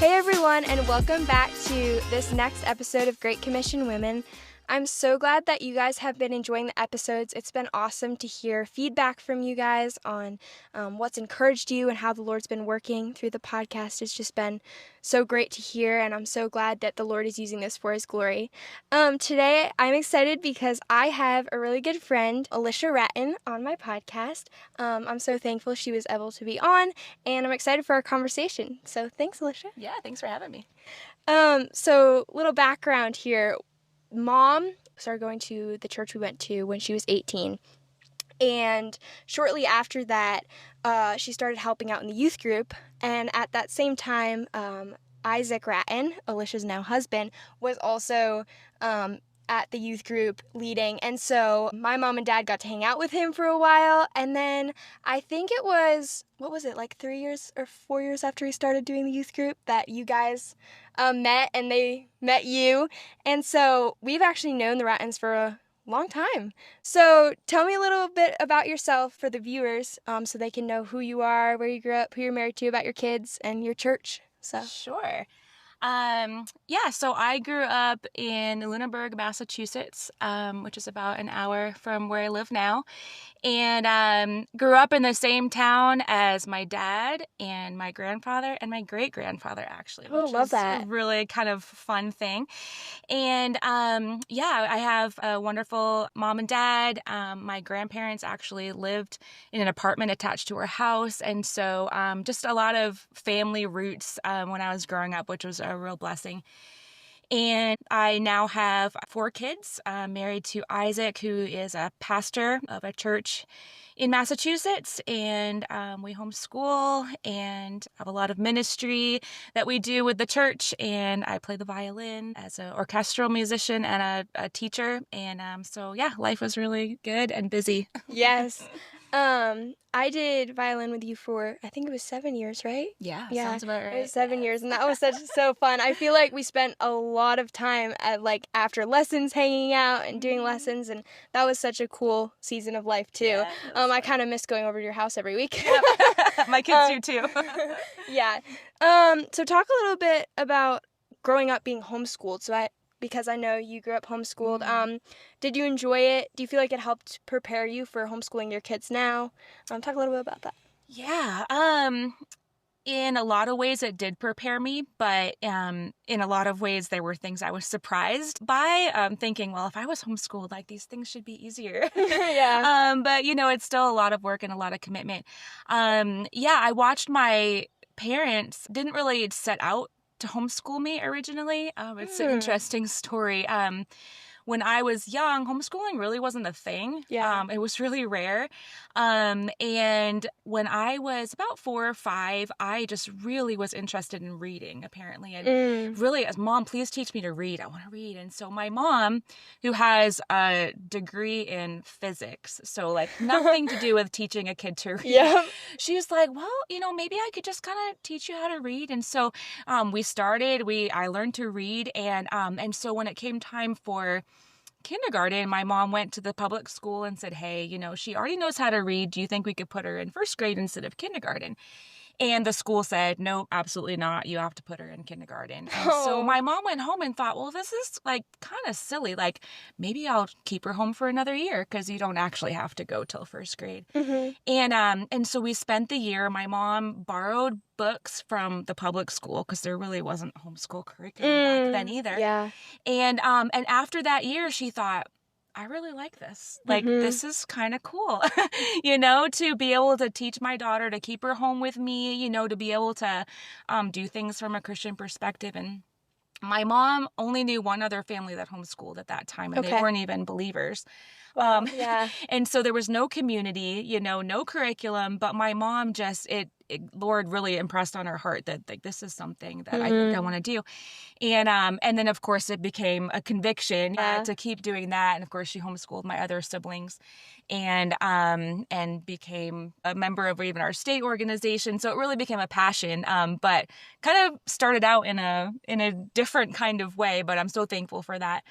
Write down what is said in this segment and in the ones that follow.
Hey everyone, and welcome back to this next episode of Great Commission Women. I'm so glad that you guys have been enjoying the episodes. It's been awesome to hear feedback from you guys on what's encouraged you and how the Lord's been working through the podcast. It's just been so great to hear, and I'm so glad that the Lord is using this for His glory. Today, I'm excited because I have a really good friend, Alicia Rattin, on my podcast. I'm so thankful she was able to be on, and I'm excited for our conversation. So thanks, Alicia. Yeah, thanks for having me. So little background here. Mom started going to the church we went to when she was 18. And shortly after that, she started helping out in the youth group. And at that same time, Isaac Rattin, Alicia's now husband, was also at the youth group leading. And so my mom and dad got to hang out with him for a while. And then I think it was, like 3 years or 4 years after he started doing the youth group that you guys met, and they met you. And so we've actually known the Rattins for a long time. So tell me a little bit about yourself for the viewers, so they can know who you are, where you grew up, who you're married to, about your kids, and your church. So Sure. So I grew up in Lunenburg, Massachusetts, which is about an hour from where I live now, and grew up in the same town as my dad and my grandfather and my great-grandfather, actually, Oh, which love is that. a really kind of fun thing. And I have a wonderful mom and dad. My grandparents actually lived in an apartment attached to our house, and so just a lot of family roots when I was growing up, which was a real blessing. And I now have 4 kids, married to Isaac, who is a pastor of a church in Massachusetts, and we homeschool and have a lot of ministry that we do with the church, and I play the violin as an orchestral musician and a teacher, and life was really good and busy. Yes. I did violin with you for, I think it was 7 years, right? Yeah, Yeah, sounds about right. it was 7 years, and that was so fun. I feel like we spent a lot of time at, after lessons hanging out and doing lessons, and that was such a cool season of life too. Yeah, I kind of miss going over to your house every week. Yep. My kids do too. Yeah. So talk a little bit about growing up being homeschooled. Because I know you grew up homeschooled. Did you enjoy it? Do you feel like it helped prepare you for homeschooling your kids now? Talk a little bit about that. Yeah. In a lot of ways it did prepare me, but in a lot of ways there were things I was surprised by, thinking, well, if I was homeschooled, these things should be easier. Yeah. But it's still a lot of work and a lot of commitment. I watched my parents didn't really set out to homeschool me originally. It's an interesting story. When I was young, homeschooling really wasn't a thing. Yeah. It was really rare. And when I was about 4 or 5, I just really was interested in reading, apparently. And really, as Mom, please teach me to read. I want to read. And so my mom, who has a degree in physics, so nothing to do with teaching a kid to read, Yep. she was like, well, maybe I could just kind of teach you how to read. And so I learned to read. And so when it came time for kindergarten, my mom went to the public school and said, hey, she already knows how to read. Do you think we could put her in first grade instead of kindergarten? And the school said, no, absolutely not. You have to put her in kindergarten. And so my mom went home and thought, well, this is kind of silly. Maybe I'll keep her home for another year because you don't actually have to go till first grade. And so we spent the year. My mom borrowed books from the public school because there really wasn't homeschool curriculum back then either. Yeah. And after that year, she thought, I really like this. This is kind of cool, to be able to teach my daughter, to keep her home with me, to be able to do things from a Christian perspective. And my mom only knew one other family that homeschooled at that time, and they weren't even believers. Yeah. And so there was no community, no curriculum, but my mom Lord really impressed on her heart that this is something that I think I want to do. And then of course it became a conviction to keep doing that. And of course she homeschooled my other siblings and became a member of even our state organization. So it really became a passion, but kind of started out in a different kind of way, but I'm so thankful for that.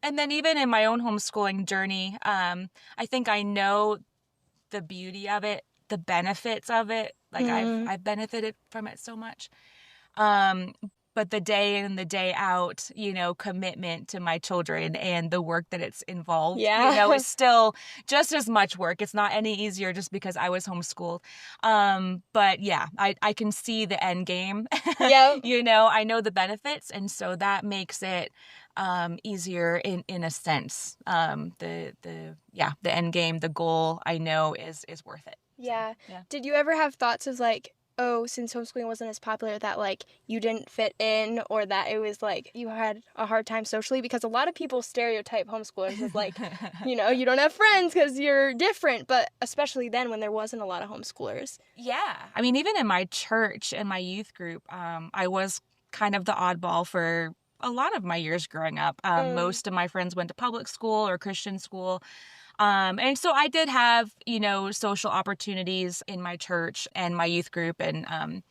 And then even in my own homeschooling journey, I think I know the beauty of it, the benefits of it. I've benefited from it so much. But the day in the day out, commitment to my children and the work that it's involved, is still just as much work. It's not any easier just because I was homeschooled. But yeah, I can see the end game. Yeah. I know the benefits. And so that makes it easier in a sense. The end game, the goal, I know is worth it. Yeah. So, yeah. Did you ever have thoughts of like, oh, since homeschooling wasn't as popular, that like you didn't fit in, or that it was like you had a hard time socially? Because a lot of people stereotype homeschoolers as like, you don't have friends because you're different, but especially then when there wasn't a lot of homeschoolers. Yeah. I mean, even in my church and my youth group, I was kind of the oddball for a lot of my years growing up. Most of my friends went to public school or Christian school. And so I did have, social opportunities in my church and my youth group. And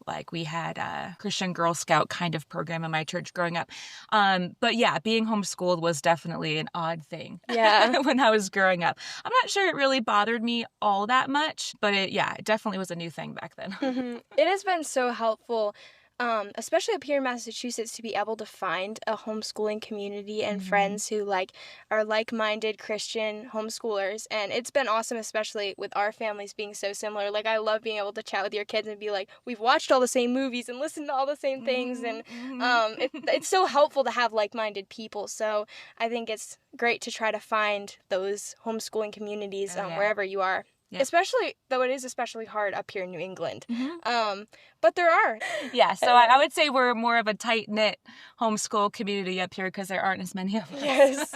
like we had a Christian Girl Scout kind of program in my church growing up. But yeah, being homeschooled was definitely an odd thing when I was growing up. I'm not sure it really bothered me all that much, but it definitely was a new thing back then. Mm-hmm. It has been so helpful, especially up here in Massachusetts, to be able to find a homeschooling community and friends who are like-minded Christian homeschoolers. And it's been awesome, especially with our families being so similar. Like, I love being able to chat with your kids and be like, we've watched all the same movies and listened to all the same things. And it's so helpful to have like-minded people. So I think it's great to try to find those homeschooling communities wherever you are. Yep. Especially, though it is especially hard up here in New England. But there are. Yeah, so I would say we're more of a tight-knit homeschool community up here because there aren't as many of us. Yes.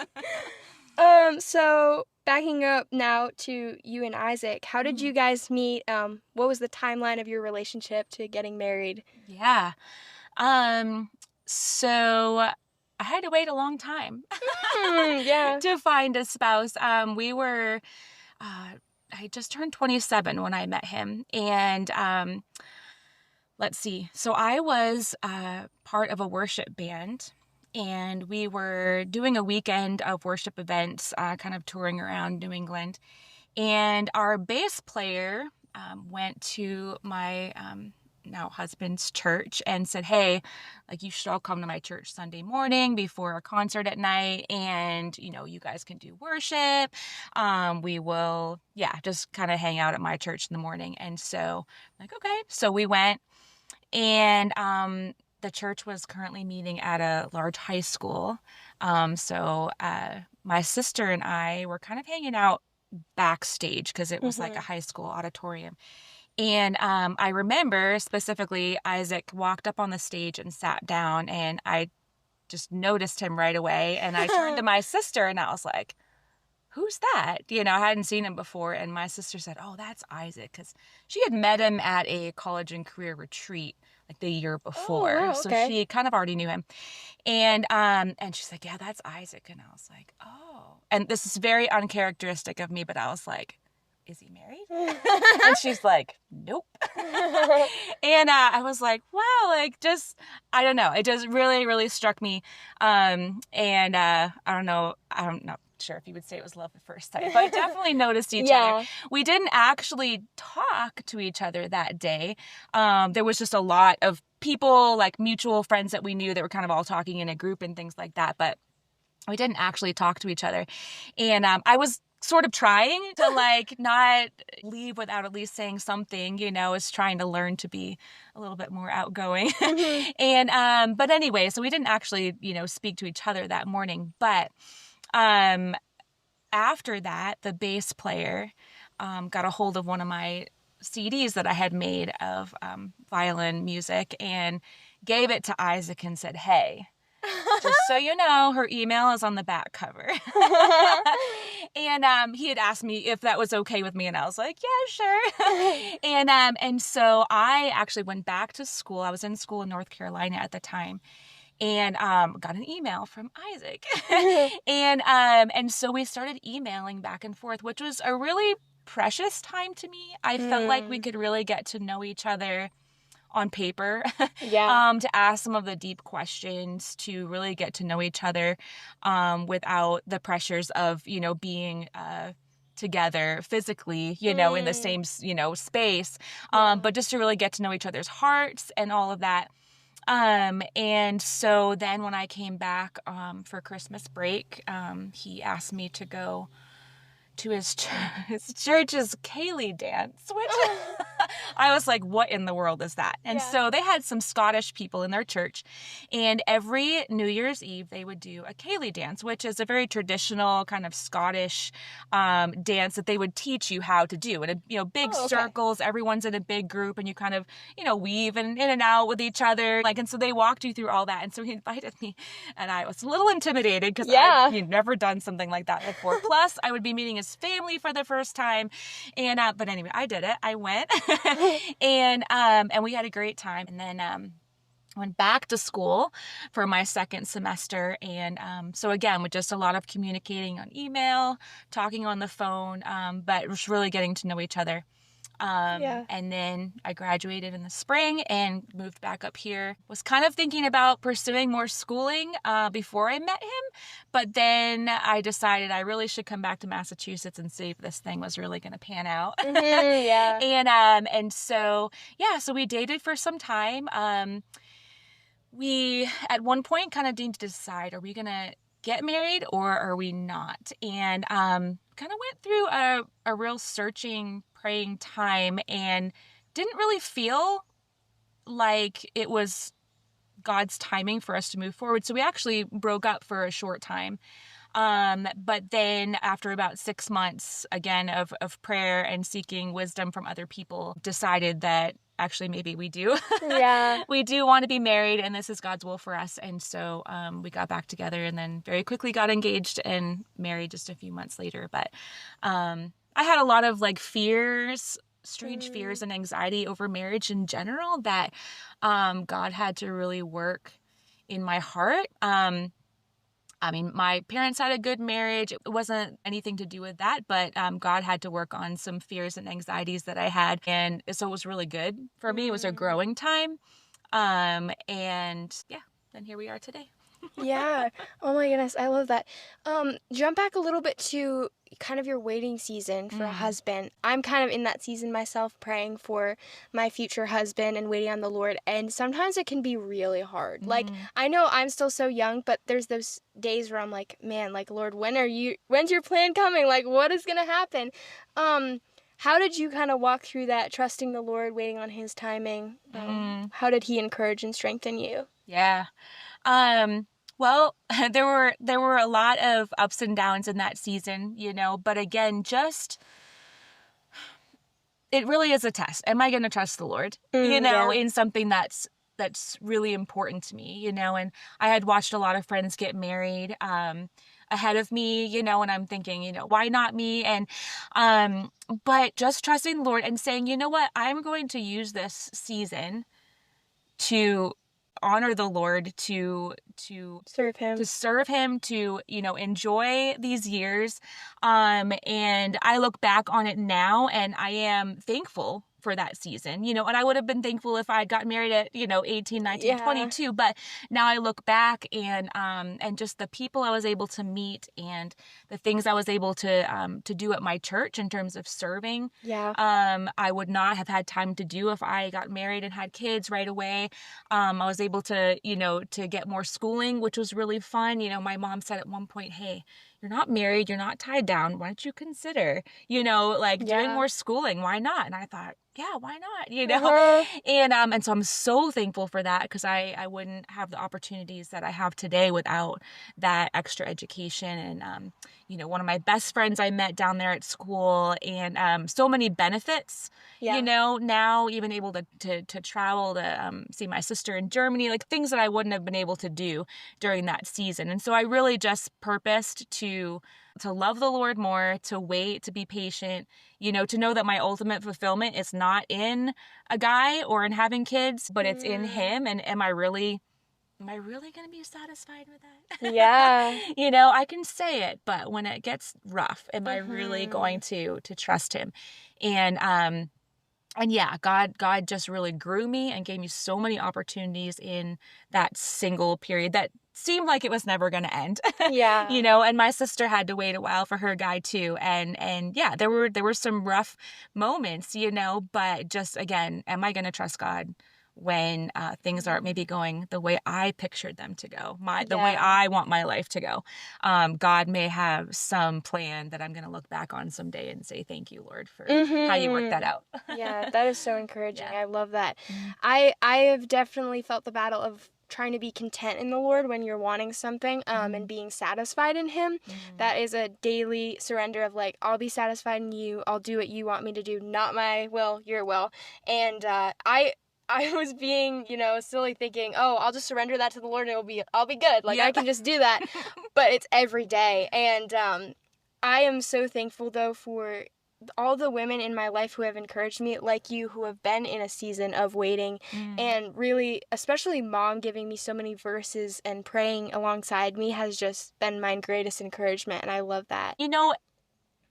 So backing up now to you and Isaac, how did you guys meet? What was the timeline of your relationship to getting married? Yeah. So I had to wait a long time to find a spouse. We were... I just turned 27 when I met him. And let's see. So I was part of a worship band, and we were doing a weekend of worship events, kind of touring around New England. And our bass player went to my now husband's church and said, hey, like, you should all come to my church Sunday morning before a concert at night, and you guys can do worship. We will just kind of hang out at my church in the morning. And so like, okay, so we went, and the church was currently meeting at a large high school. So my sister and I were kind of hanging out backstage because it was like a high school auditorium. And I remember specifically Isaac walked up on the stage and sat down, and I just noticed him right away. And I turned to my sister and I was like, who's that? I hadn't seen him before. And my sister said, oh, that's Isaac, because she had met him at a college and career retreat like the year before. Oh, wow, so okay. she kind of already knew him. And she's like, yeah, that's Isaac. And I was like, oh. And this is very uncharacteristic of me, but I was like, is he married? And she's like, nope. And I was like, wow, like, just, I don't know. It just really, really struck me. I don't know. I'm not sure if you would say it was love at first sight, but I definitely noticed each other. We didn't actually talk to each other that day. There was just a lot of people, like mutual friends that we knew that were kind of all talking in a group and things like that. But we didn't actually talk to each other. And I was sort of trying to like not leave without at least saying something, is trying to learn to be a little bit more outgoing. And but anyway, so we didn't actually, speak to each other that morning. But after that, the bass player got a hold of one of my CDs that I had made of violin music and gave it to Isaac and said, hey, just so you know, her email is on the back cover. And he had asked me if that was okay with me, and I was like, yeah, sure. And so I actually went back to school. I was in school in North Carolina at the time, and got an email from Isaac. And so we started emailing back and forth, which was a really precious time to me. I felt like we could really get to know each other on paper, to ask some of the deep questions, to really get to know each other, without the pressures of, being, together physically, in the same, space, but just to really get to know each other's hearts and all of that. And so then when I came back for Christmas break, he asked me to go to his church's Kaylee dance, which I was like, what in the world is that? And so they had some Scottish people in their church, and every New Year's Eve they would do a Kaylee dance, which is a very traditional kind of Scottish dance that they would teach you how to do. And big circles, everyone's in a big group, and you kind of weave in and out with each other. And so they walked you through all that. And so he invited me, and I was a little intimidated because I'd never done something like that before. Plus, I would be meeting his family for the first time, and but anyway, I did it. I went, and we had a great time. And then went back to school for my second semester, and so again, with just a lot of communicating on email, talking on the phone, but just really getting to know each other. And then I graduated in the spring and moved back up here. Was kind of thinking about pursuing more schooling before I met him, but then I decided I really should come back to Massachusetts and see if this thing was really going to pan out. And so we dated for some time. We at one point kind of needed to decide, are we going to get married or are we not? And kind of went through a real searching, praying time, and didn't really feel like it was God's timing for us to move forward. So we actually broke up for a short time. But then after about 6 months, again, of prayer and seeking wisdom from other people, decided that actually maybe we do. We do want to be married, and this is God's will for us. And so we got back together, and then very quickly got engaged and married just a few months later. But I had a lot of fears, strange fears and anxiety over marriage in general that God had to really work in my heart. My parents had a good marriage. It wasn't anything to do with that, but God had to work on some fears and anxieties that I had. And so it was really good for me. It was a growing time. And then here we are today. Oh my goodness, I love that. Jump back a little bit to kind of your waiting season for a husband. I'm kind of in that season myself, praying for my future husband and waiting on the Lord, and sometimes it can be really hard. I know I'm still so young, but there's those days where I'm like, man, Lord, when's your plan coming? What is gonna happen? How did you kind of walk through that, trusting the Lord, waiting on his timing? How did he encourage and strengthen you? Well, there were a lot of ups and downs in that season, but again, it really is a test. Am I going to trust the Lord, in something that's really important to me, and I had watched a lot of friends get married, ahead of me, and I'm thinking, why not me? And, but just trusting the Lord and saying, you know what, I'm going to use this season to honor the Lord, to serve him, to enjoy these years, and I look back on it now, and I am thankful for that season, and I would have been thankful if I had gotten married at 18, 19, 22, but now I look back and just the people I was able to meet and the things I was able to do at my church in terms of serving, I would not have had time to do if I got married and had kids right away. I was able to to get more schooling, which was really fun. My mom said at one point, hey, you're not married, you're not tied down, why don't you consider doing more schooling? Why not? And I thought, yeah, why not? And so I'm so thankful for that, because I wouldn't have the opportunities that I have today without that extra education. And one of my best friends I met down there at school, and so many benefits, now even able to travel to see my sister in Germany, things that I wouldn't have been able to do during that season. And so I really just purposed to love the Lord more, to wait, to be patient, to know that my ultimate fulfillment is not in a guy or in having kids, but it's in him. And am I really going to be satisfied with that? I can say it, but when it gets rough, am I really going to trust him? And yeah, God just really grew me and gave me so many opportunities in that single period that seemed like it was never going to end. And my sister had to wait a while for her guy too. And yeah, there were some rough moments, but just again, am I going to trust God when things aren't maybe going the way I pictured them to go, the way Yeah. I want my life to go. God may have some plan that I'm going to look back on someday and say, thank you, Lord, for how you worked that out. Yeah, that is so encouraging. Yeah. I love that. Mhm. I have definitely felt the battle of trying to be content in the Lord when you're wanting something and being satisfied in him. That is a daily surrender of like, I'll be satisfied in you. I'll do what you want me to do, not my will, your will. And I was being, silly thinking, oh, I'll just surrender that to the Lord and I'll be good. Like I can just do that. But it's every day. And I am so thankful though for all the women in my life who have encouraged me, like you, who have been in a season of waiting, and really, especially Mom giving me so many verses and praying alongside me has just been my greatest encouragement, and I love that.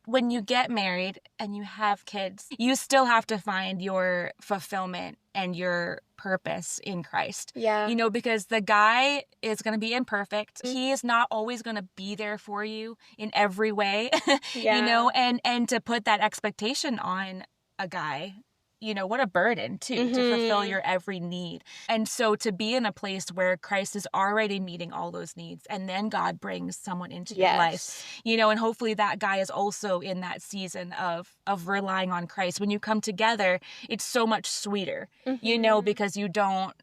When you get married and you have kids, you still have to find your fulfillment and your purpose in Christ. Yeah. Because the guy is going to be imperfect. He is not always going to be there for you in every way, Yeah. and to put that expectation on a guy, what a burden too, to fulfill your every need. And so to be in a place where Christ is already meeting all those needs, and then God brings someone into your life, and hopefully that guy is also in that season of relying on Christ. When you come together, it's so much sweeter, because you don't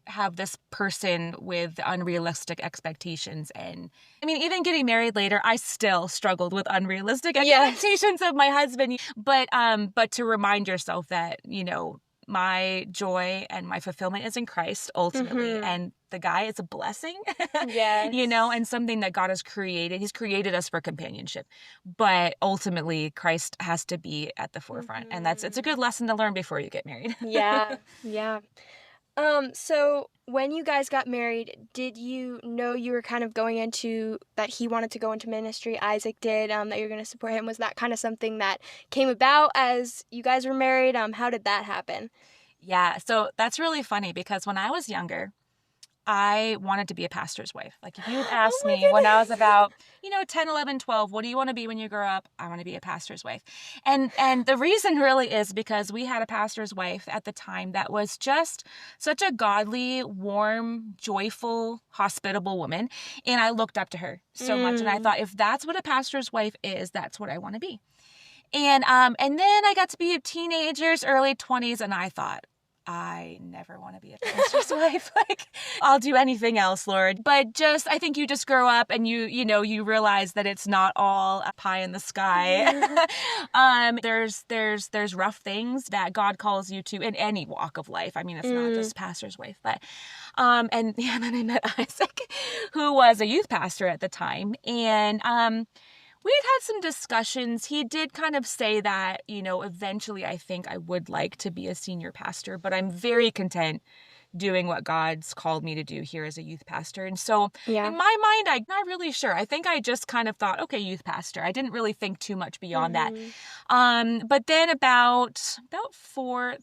have this person with unrealistic expectations. And I mean, even getting married later, I still struggled with unrealistic expectations of my husband. But to remind yourself that, my joy and my fulfillment is in Christ ultimately. And the guy is a blessing, and something that God has created. He's created us for companionship, but ultimately Christ has to be at the forefront. And it's a good lesson to learn before you get married. Yeah. So when you guys got married, did you know you were kind of going into that he wanted to go into ministry, Isaac did, that you're going to support him? Was that kind of something that came about as you guys were married? How did that happen? Yeah, so that's really funny because when I was younger, I wanted to be a pastor's wife. Like if you'd asked me when I was about, 10, 11, 12, what do you want to be when you grow up? I want to be a pastor's wife. And the reason really is because we had a pastor's wife at the time that was just such a godly, warm, joyful, hospitable woman. And I looked up to her so much. And I thought, if that's what a pastor's wife is, that's what I want to be. And then I got to be a teenager's early 20s, and I thought, I never want to be a pastor's wife. Like, I'll do anything else, Lord. But I think you just grow up and you realize that it's not all pie in the sky. There's rough things that God calls you to in any walk of life. I mean, it's not just pastor's wife, but and then I met Isaac, who was a youth pastor at the time, and we had some discussions. He did kind of say that, eventually I think I would like to be a senior pastor, but I'm very content doing what God's called me to do here as a youth pastor. And so in my mind, I'm not really sure. I think I just kind of thought, okay, youth pastor. I didn't really think too much beyond that. But then about 4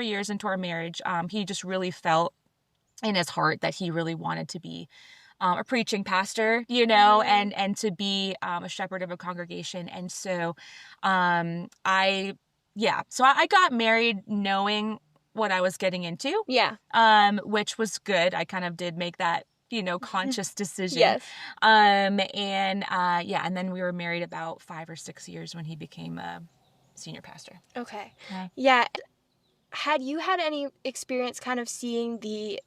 years into our marriage, he just really felt in his heart that he really wanted to be a preaching pastor, and to be a shepherd of a congregation. And so I got married knowing what I was getting into, which was good. I kind of did make that, conscious decision. And then we were married about 5 or 6 years when he became a senior pastor. Okay. Yeah. Had you had any experience kind of seeing the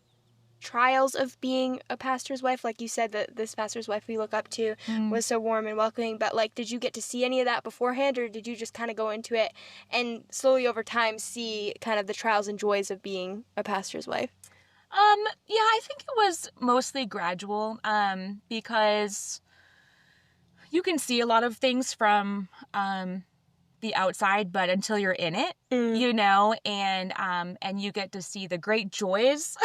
trials of being a pastor's wife? Like you said that this pastor's wife we look up to was so warm and welcoming, but like, did you get to see any of that beforehand, or did you just kind of go into it and slowly over time see kind of the trials and joys of being a pastor's wife? I think it was mostly gradual, because you can see a lot of things from the outside, but until you're in it, and you get to see the great joys,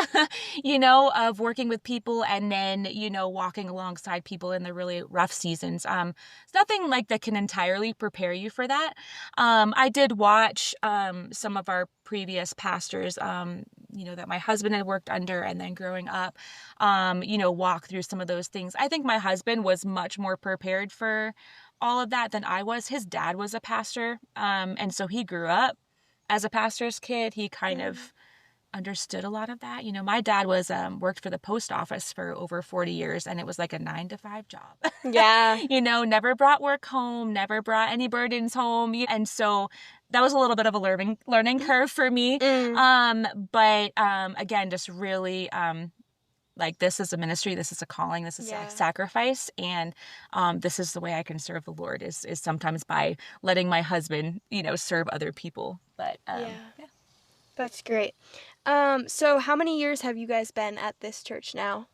of working with people, and then, walking alongside people in the really rough seasons. It's nothing like that can entirely prepare you for that. I did watch some of our previous pastors, that my husband had worked under, and then growing up, walk through some of those things. I think my husband was much more prepared for all of that than I was. His dad was a pastor, and so he grew up as a pastor's kid. He kind of understood a lot of that. You know, my dad was worked for the post office for over 40 years, and it was like a 9 to 5 job. Yeah. You know, never brought work home, never brought any burdens home. And so that was a little bit of a learning curve for me. But again, just really like, this is a ministry, this is a calling, this is a sacrifice, and this is the way I can serve the Lord is sometimes by letting my husband, you know, serve other people. But yeah. That's great. So how many years have you guys been at this church now?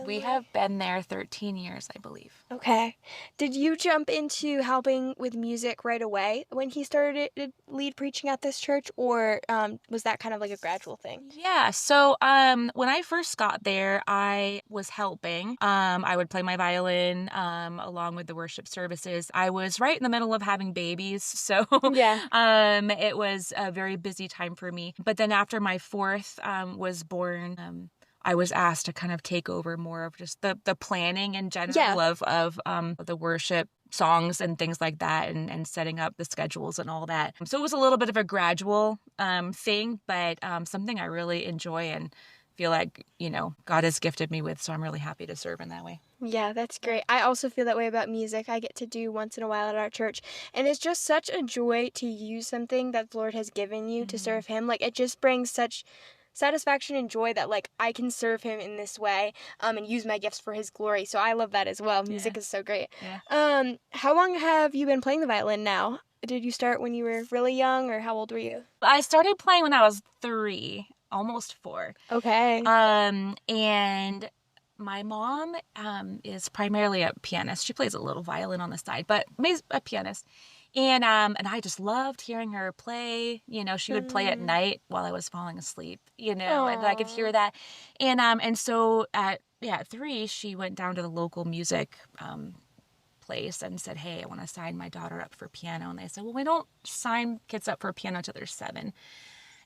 We have been there 13 years, I believe. Okay. Did you jump into helping with music right away when he started lead preaching at this church, or was that kind of like a gradual thing? Yeah. So when I first got there, I was helping. I would play my violin along with the worship services. I was right in the middle of having babies, so it was a very busy time for me. But then after my fourth was born, I was asked to kind of take over more of just the planning in general of the worship songs and things like that, and setting up the schedules and all that. So it was a little bit of a gradual thing, but something I really enjoy and feel like, you know, God has gifted me with. So I'm really happy to serve in that way. Yeah, that's great. I also feel that way about music. I get to do once in a while at our church, and it's just such a joy to use something that the Lord has given you to serve Him. Like, it just brings such satisfaction and joy that, like, I can serve Him in this way and use my gifts for His glory. So I love that as well. Music is so great. How long have you been playing the violin now? Did you start when you were really young, or how old were you? I started playing when I was 3, almost 4. Okay. And my mom is primarily a pianist. She plays a little violin on the side, but a pianist. And I just loved hearing her play. You know, she would play at night while I was falling asleep, you know, and I could hear that. And so at 3, she went down to the local music place and said, "Hey, I want to sign my daughter up for piano." And they said, "Well, we don't sign kids up for piano till they're 7.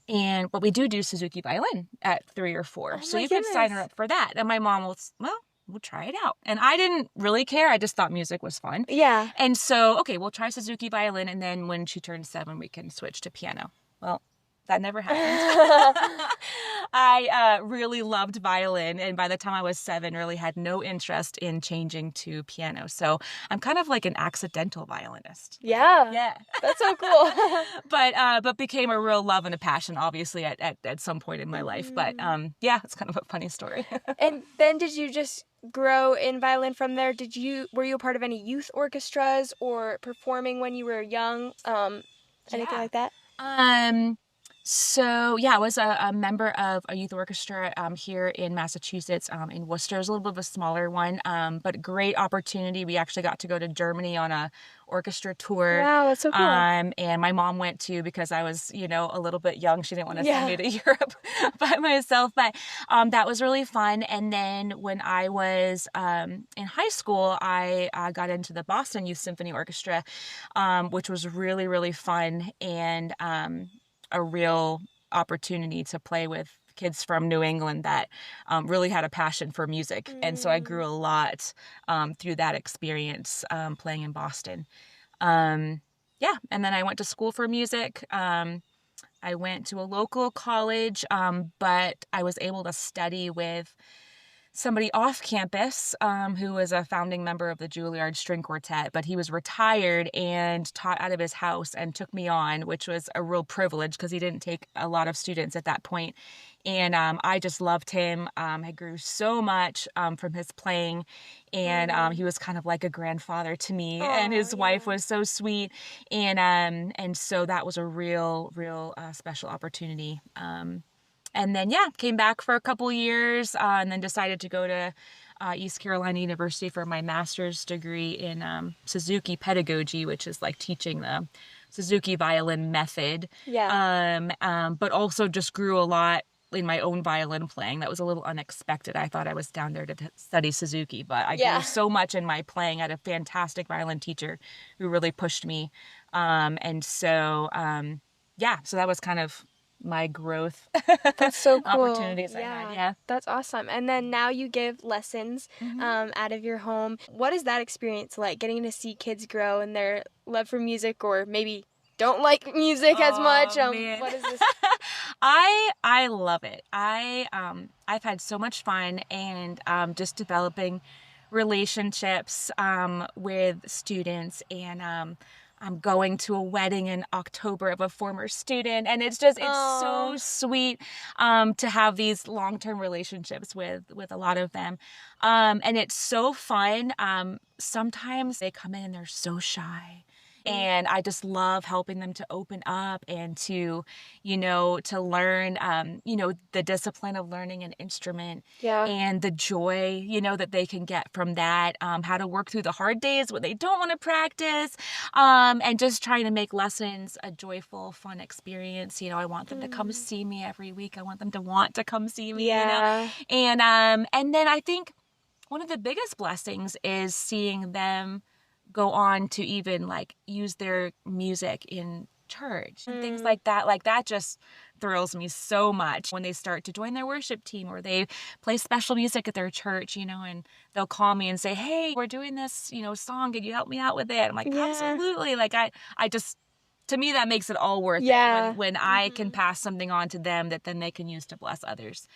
But we do Suzuki violin at 3 or 4. So you could sign her up for that." And my mom was, "Well, we'll try it out." And I didn't really care. I just thought music was fun. Yeah. And so, okay, we'll try Suzuki violin. And then when she turns 7, we can switch to piano. Well, that never happened. I really loved violin. And by the time I was 7, really had no interest in changing to piano. So I'm kind of like an accidental violinist. Yeah. That's so cool. But became a real love and a passion, obviously, at some point in my life. But yeah, it's kind of a funny story. And then did you just grow in violin from there? Were you a part of any youth orchestras or performing when you were young? Anything like that? So yeah, I was a member of a youth orchestra here in Massachusetts, in Worcester. It's a little bit of a smaller one, but great opportunity. We actually got to go to Germany on a orchestra tour. Wow, that's so cool. And my mom went too, because I was, you know, a little bit young. She didn't want to send me to Europe by myself, but that was really fun. And then when I was in high school, I got into the Boston Youth Symphony Orchestra, which was really, really fun, and a real opportunity to play with kids from New England that really had a passion for music. And so I grew a lot through that experience playing in Boston. And then I went to school for music. I went to a local college, but I was able to study with somebody off campus who was a founding member of the Juilliard String Quartet, but he was retired and taught out of his house and took me on, which was a real privilege because he didn't take a lot of students at that point. And I just loved him. I grew so much from his playing, and he was kind of like a grandfather to me. And his wife was so sweet, and so that was a real special opportunity. And then, came back for a couple years and then decided to go to East Carolina University for my master's degree in Suzuki pedagogy, which is like teaching the Suzuki violin method. But also just grew a lot in my own violin playing. That was a little unexpected. I thought I was down there to study Suzuki, but I grew so much in my playing. I had a fantastic violin teacher who really pushed me. So that was kind of my growth. That's so cool. Opportunities I had. Yeah, that's awesome. And then now you give lessons out of your home. What is that experience like, getting to see kids grow in their love for music, or maybe don't like music as much. Man. What is this? I love it. I've had so much fun, and just developing relationships with students, and I'm going to a wedding in October of a former student, and it's so sweet to have these long-term relationships with a lot of them, and it's so fun. Sometimes they come in and they're so shy. And I just love helping them to open up and to, to learn, the discipline of learning an instrument, and the joy, that they can get from that, how to work through the hard days when they don't want to practice, and just trying to make lessons a joyful, fun experience. I want them to come see me every week. I want them to want to come see me, and then I think one of the biggest blessings is seeing them go on to even use their music in church and things like that. That just thrills me so much when they start to join their worship team, or they play special music at their church, and they'll call me and say, hey, we're doing this, song. Can you help me out with it? I'm like, absolutely. I just, to me, that makes it all worth it. When I can pass something on to them that then they can use to bless others,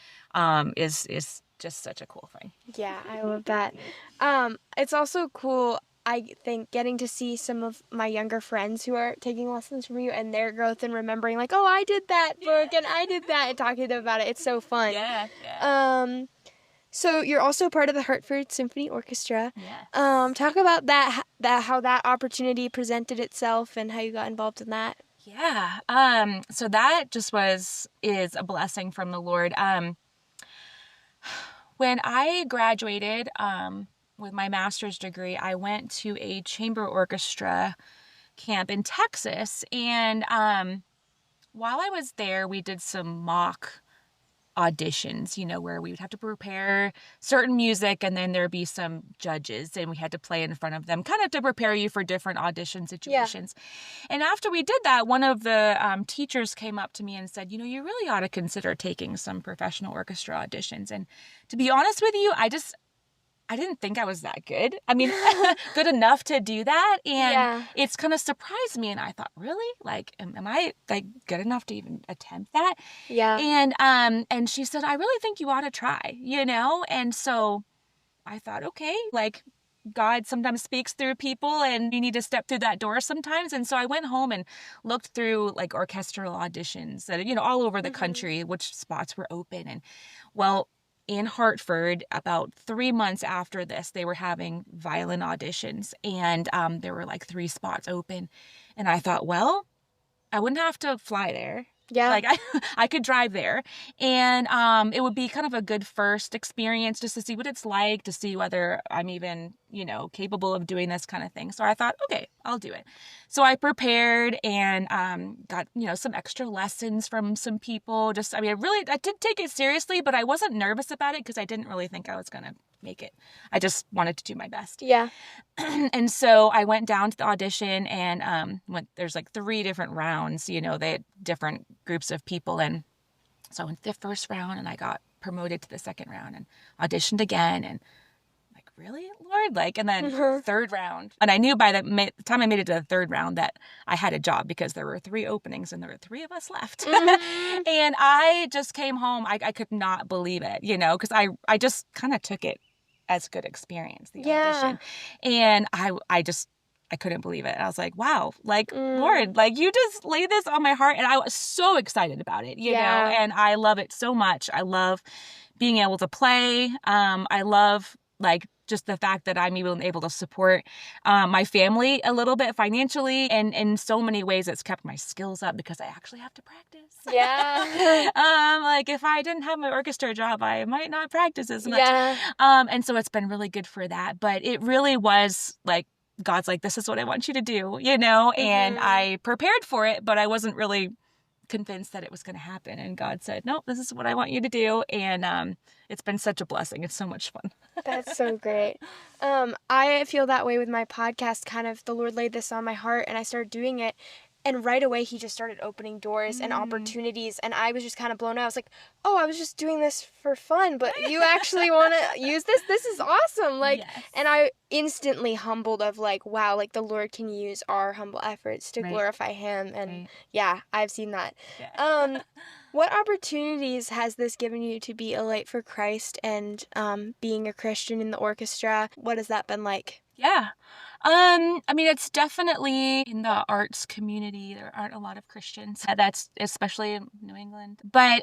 is just such a cool thing. Yeah, I love that. It's also cool, I think, getting to see some of my younger friends who are taking lessons from you and their growth and remembering I did that book and I did that, and talking to them about it. It's so fun. Yeah. So you're also part of the Hartford Symphony Orchestra. Yes. Talk about that how that opportunity presented itself and how you got involved in that. Yeah. So that just is a blessing from the Lord. When I graduated, with my master's degree, I went to a chamber orchestra camp in Texas. And while I was there, we did some mock auditions, where we would have to prepare certain music, and then there'd be some judges, and we had to play in front of them, kind of to prepare you for different audition situations. And after we did that, one of the teachers came up to me and said, you really ought to consider taking some professional orchestra auditions. And to be honest with you, I didn't think I was that good. I mean, good enough to do that. And it's kind of surprised me. And I thought, really? Am I good enough to even attempt that? Yeah. And she said, I really think you ought to try, And so I thought, okay, God sometimes speaks through people, and you need to step through that door sometimes. And so I went home and looked through orchestral auditions that, all over the country, which spots were open. And in Hartford, about 3 months after this, they were having violin auditions, and there were 3 spots open. And I thought, well, I wouldn't have to fly there. Yeah. I could drive there, and it would be kind of a good first experience just to see what it's like, to see whether I'm even, capable of doing this kind of thing. So I thought, okay, I'll do it. So I prepared and got, some extra lessons from some people. I did take it seriously, but I wasn't nervous about it because I didn't really think I was going to make it. I just wanted to do my best. Yeah. And so I went down to the audition, and there's 3 different rounds, they had different groups of people. And so I went to the first round, and I got promoted to the second round and auditioned again. And really, Lord? And then third round. And I knew by the time I made it to the third round that I had a job, because there were 3 openings and there were 3 of us left. And I just came home. I could not believe it, because I just kind of took it as a good experience, the audition. And I couldn't believe it. I was like, wow, Lord, you just laid this on my heart. And I was so excited about it, you know, and I love it so much. I love being able to play. I love just the fact that I'm even able to support my family a little bit financially, and in so many ways it's kept my skills up because I actually have to practice. Yeah. If I didn't have my orchestra job, I might not practice as much. Yeah. And so it's been really good for that. But it really was God's this is what I want you to do, you know, and I prepared for it, but I wasn't really convinced that it was going to happen. And God said, nope, this is what I want you to do. And it's been such a blessing. It's so much fun. That's so great. I feel that way with my podcast. Kind of the Lord laid this on my heart and I started doing it. And right away, he just started opening doors and opportunities. And I was just kind of blown out. I was like, oh, I was just doing this for fun, but you actually want to use this? This is awesome. Like, Yes. and I instantly humbled of like, wow, like the Lord can use our humble efforts to Right. glorify him. And Right. yeah, I've seen that. Yeah. What opportunities has this given you to be a light for Christ and being a Christian in the orchestra? What has that been like? Yeah. I mean, it's definitely in the arts community. There aren't a lot of Christians. That's especially in New England. But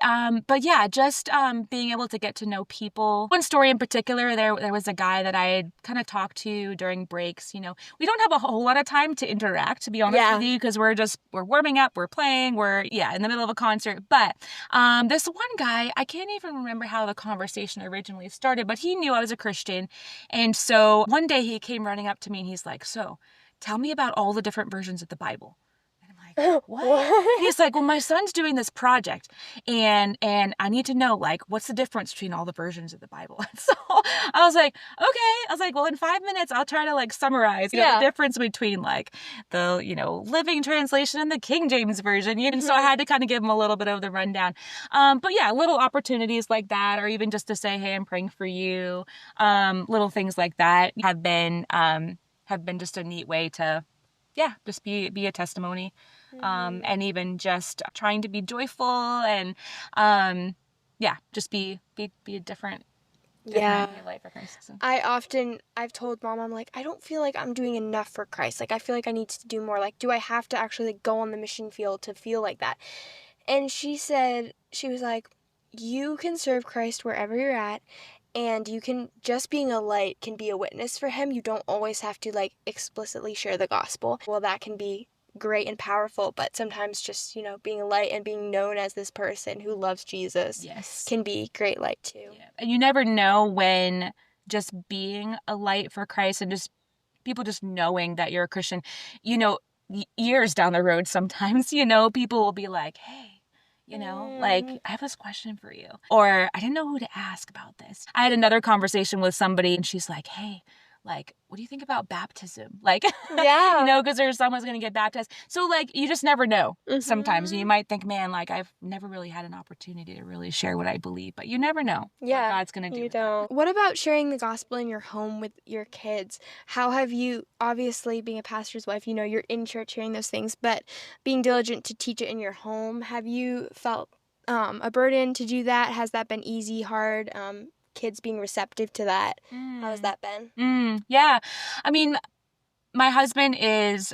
yeah, just being able to get to know people. One story in particular, there was a guy that I had kind of talked to during breaks. You know, we don't have a whole lot of time to interact, to be honest with you, because we're warming up, we're playing, we're in the middle of a concert. But this one guy, I can't even remember how the conversation originally started, but he knew I was a Christian. And so one day he came running up to me and he's like, so tell me about all the different versions of the Bible. And I'm like, what? He's like, well, my son's doing this project and I need to know, like, what's the difference between all the versions of the Bible? And so I was like, okay. I was like, well, in 5 minutes, I'll try to like summarize, the difference between like the, Living Translation and the King James Version. And so I had to kind of give him a little bit of the rundown. But yeah, little opportunities like that, or even just to say, hey, I'm praying for you. Little things like that have been just a neat way to, just be a testimony. And even just trying to be joyful and, just be a different life for Christ. So. I've told Mom, I'm like, I don't feel like I'm doing enough for Christ. Like, I feel like I need to do more. Like, do I have to actually like, go on the mission field to feel like that? And she was like, you can serve Christ wherever you're at. And you can, just being a light can be a witness for him. You don't always have to like explicitly share the gospel. Well, that can be great and powerful, but sometimes just, being a light and being known as this person who loves Jesus can be great light too. Yeah. And you never know when just being a light for Christ and just people just knowing that you're a Christian, years down the road sometimes, people will be like, hey, like, I have this question for you. Or I didn't know who to ask about this. I had another conversation with somebody and she's like, hey, like, what do you think about baptism? Like, because there's someone's going to get baptized. So like, you just never know. Sometimes you might think, man, like I've never really had an opportunity to really share what I believe, but you never know what God's going to do. You don't. What about sharing the gospel in your home with your kids? How have you, obviously being a pastor's wife, you're in church hearing those things, but being diligent to teach it in your home, have you felt a burden to do that? Has that been easy, hard? Kids being receptive to that. How has that been? Yeah. I mean, my husband is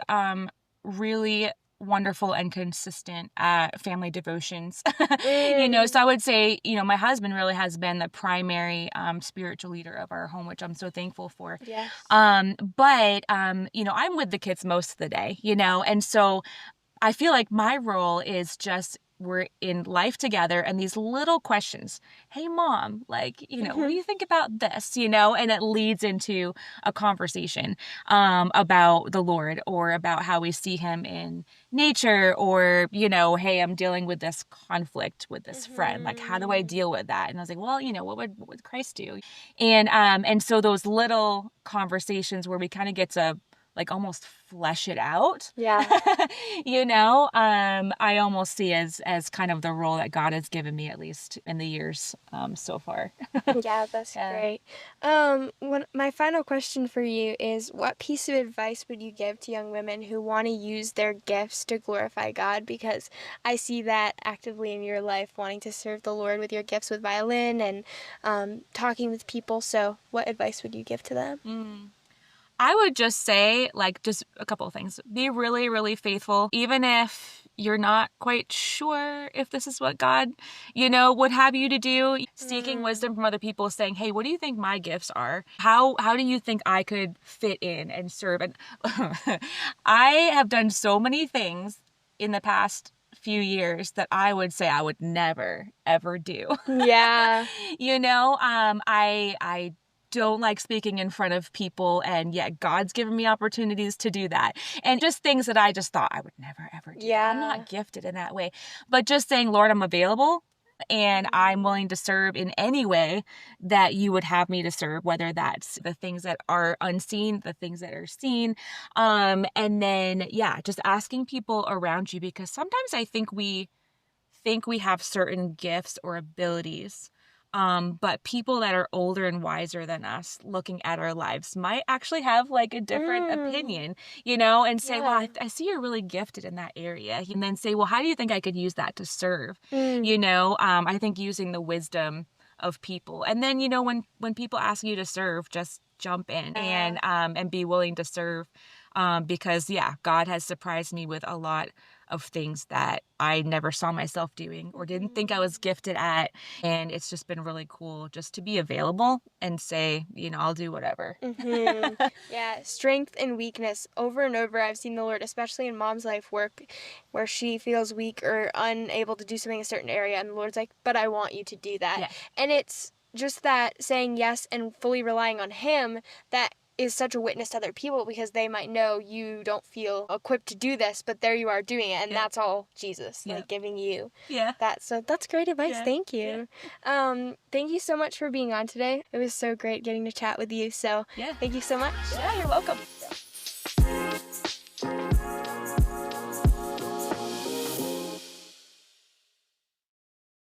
really wonderful and consistent at family devotions. So I would say, my husband really has been the primary spiritual leader of our home, which I'm so thankful for. Yes. But I'm with the kids most of the day, and so I feel like my role is just we're in life together and these little questions. Hey, Mom, like, what do you think about this? And it leads into a conversation about the Lord or about how we see him in nature or, hey, I'm dealing with this conflict with this friend. Like, how do I deal with that? And I was like, well, what would Christ do? And so those little conversations where we kind of get to like almost flesh it out. Yeah. I almost see as kind of the role that God has given me, at least in the years so far. Yeah, that's great. My final question for you is, what piece of advice would you give to young women who want to use their gifts to glorify God? Because I see that actively in your life, wanting to serve the Lord with your gifts with violin and talking with people. So what advice would you give to them? I would just say, like, just a couple of things. Be really, really faithful, even if you're not quite sure if this is what God, would have you to do. Seeking wisdom from other people, saying, hey, what do you think my gifts are? How do you think I could fit in and serve? And I have done so many things in the past few years that I would say I would never, ever do. Yeah. I don't like speaking in front of people, and yet God's given me opportunities to do that. And just things that I just thought I would never, ever do. Yeah. I'm not gifted in that way. But just saying, Lord, I'm available. And I'm willing to serve in any way that you would have me to serve, whether that's the things that are unseen, the things that are seen. And then, yeah, just asking people around you, because sometimes I think we have certain gifts or abilities. But people that are older and wiser than us looking at our lives might actually have like a different opinion, and say, well, I see you're really gifted in that area. And then say, well, how do you think I could use that to serve? I think using the wisdom of people. And then, when people ask you to serve, just jump in and be willing to serve. Because God has surprised me with a lot of things that I never saw myself doing or didn't think I was gifted at. And it's just been really cool just to be available and say, I'll do whatever. Yeah, strength and weakness. Over and over, I've seen the Lord, especially in Mom's life work, where she feels weak or unable to do something in a certain area, and the Lord's like, but I want you to do that. Yeah. And it's just that saying yes and fully relying on Him that is such a witness to other people, because they might know you don't feel equipped to do this, but there you are doing it, and that's all Jesus, like giving you that. So that's great advice. Thank you. Thank you so much for being on today. It was so great getting to chat with you. So thank you so much. Yeah, you're welcome.